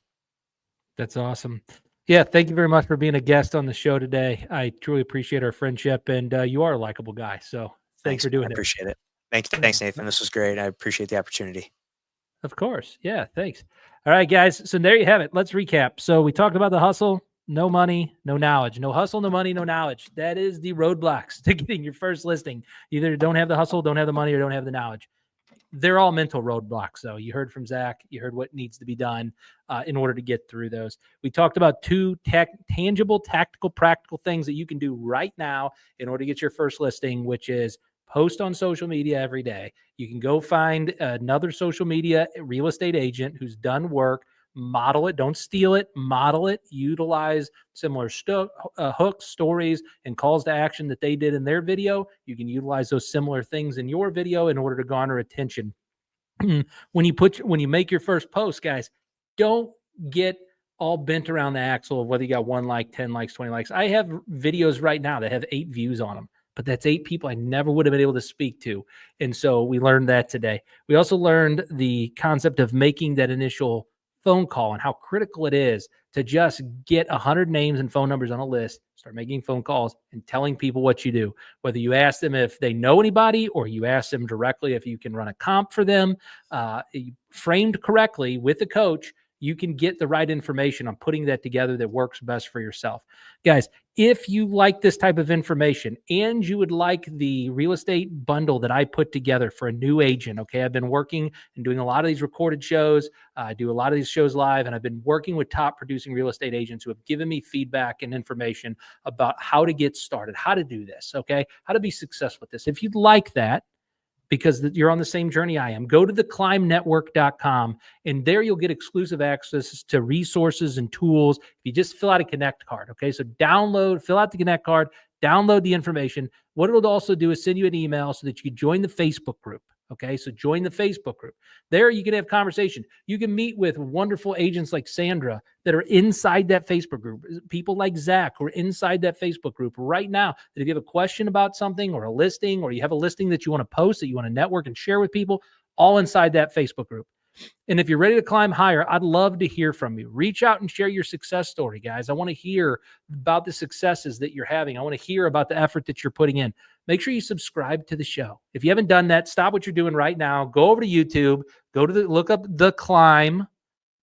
That's awesome. Yeah, thank you very much for being a guest on the show today. I truly appreciate our friendship, and you are a likable guy. So thanks for doing it. I appreciate it. Thanks, Nathan. This was great. I appreciate the opportunity. Of course. Yeah, thanks. All right, guys. So there you have it. Let's recap. So we talked about the hustle. No money, no knowledge. No hustle, no money, no knowledge. That is the roadblocks to getting your first listing. You either don't have the hustle, don't have the money, or don't have the knowledge. They're all mental roadblocks. So you heard from Zach. You heard what needs to be done in order to get through those. We talked about two tangible, tactical, practical things that you can do right now in order to get your first listing, which is post on social media every day. You can go find another social media real estate agent who's done work. Model it, don't steal it, model it, utilize similar hooks, stories, and calls to action that they did in their video. You can utilize those similar things in your video in order to garner attention. When you make your first post, guys, don't get all bent around the axle of whether you got 1 like, 10 likes, 20 likes. I have videos right now that have 8 views on them, but that's 8 people I never would have been able to speak to. And so we learned that today. We also learned the concept of making that initial phone call and how critical it is to just get 100 names and phone numbers on a list, start making phone calls and telling people what you do. Whether you ask them if they know anybody, or you ask them directly if you can run a comp for them, framed correctly with a coach, you can get the right information on putting that together that works best for yourself. Guys, if you like this type of information and you would like the real estate bundle that I put together for a new agent, okay, I've been working and doing a lot of these recorded shows. I do a lot of these shows live, and I've been working with top producing real estate agents who have given me feedback and information about how to get started, how to do this, okay, how to be successful with this. If you'd like that, because you're on the same journey I am, go to theclimbnetwork.com, and there you'll get exclusive access to resources and tools. If you just fill out a Connect card, okay? So fill out the Connect card, download the information. What it'll also do is send you an email so that you can join the Facebook group. Okay, so join the Facebook group. There you can have conversation. You can meet with wonderful agents like Sandra that are inside that Facebook group. People like Zach who are inside that Facebook group right now. That if you have a question about something or a listing, or you have a listing that you want to post, that you want to network and share with people, all inside that Facebook group. And if you're ready to climb higher, I'd love to hear from you. Reach out and share your success story, guys. I want to hear about the successes that you're having. I want to hear about the effort that you're putting in. Make sure you subscribe to the show. If you haven't done that, stop what you're doing right now. Go over to YouTube. Look up The Climb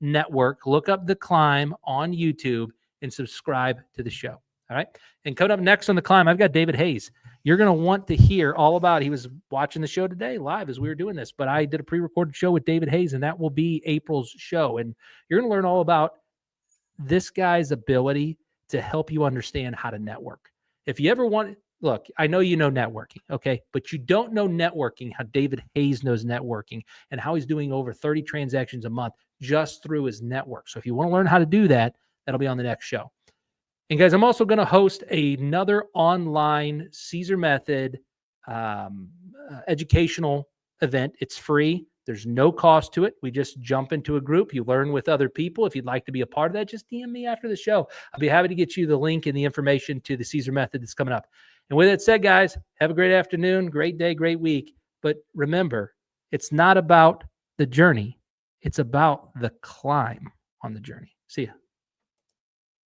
Network. Look up The Climb on YouTube and subscribe to the show. All right. And coming up next on The Climb, I've got David Hayes. You're going to want to hear all about it. He was watching the show today live as we were doing this, but I did a pre-recorded show with David Hayes, and that will be April's show. And you're going to learn all about this guy's ability to help you understand how to network. If you ever want, look, I know you know networking, okay, but you don't know networking, how David Hayes knows networking and how he's doing over 30 transactions a month just through his network. So if you want to learn how to do that, that'll be on the next show. And guys, I'm also going to host another online Caesar Method educational event. It's free. There's no cost to it. We just jump into a group. You learn with other people. If you'd like to be a part of that, just DM me after the show. I'll be happy to get you the link and the information to the Caesar Method that's coming up. And with that said, guys, have a great afternoon, great day, great week. But remember, it's not about the journey. It's about the climb on the journey. See ya.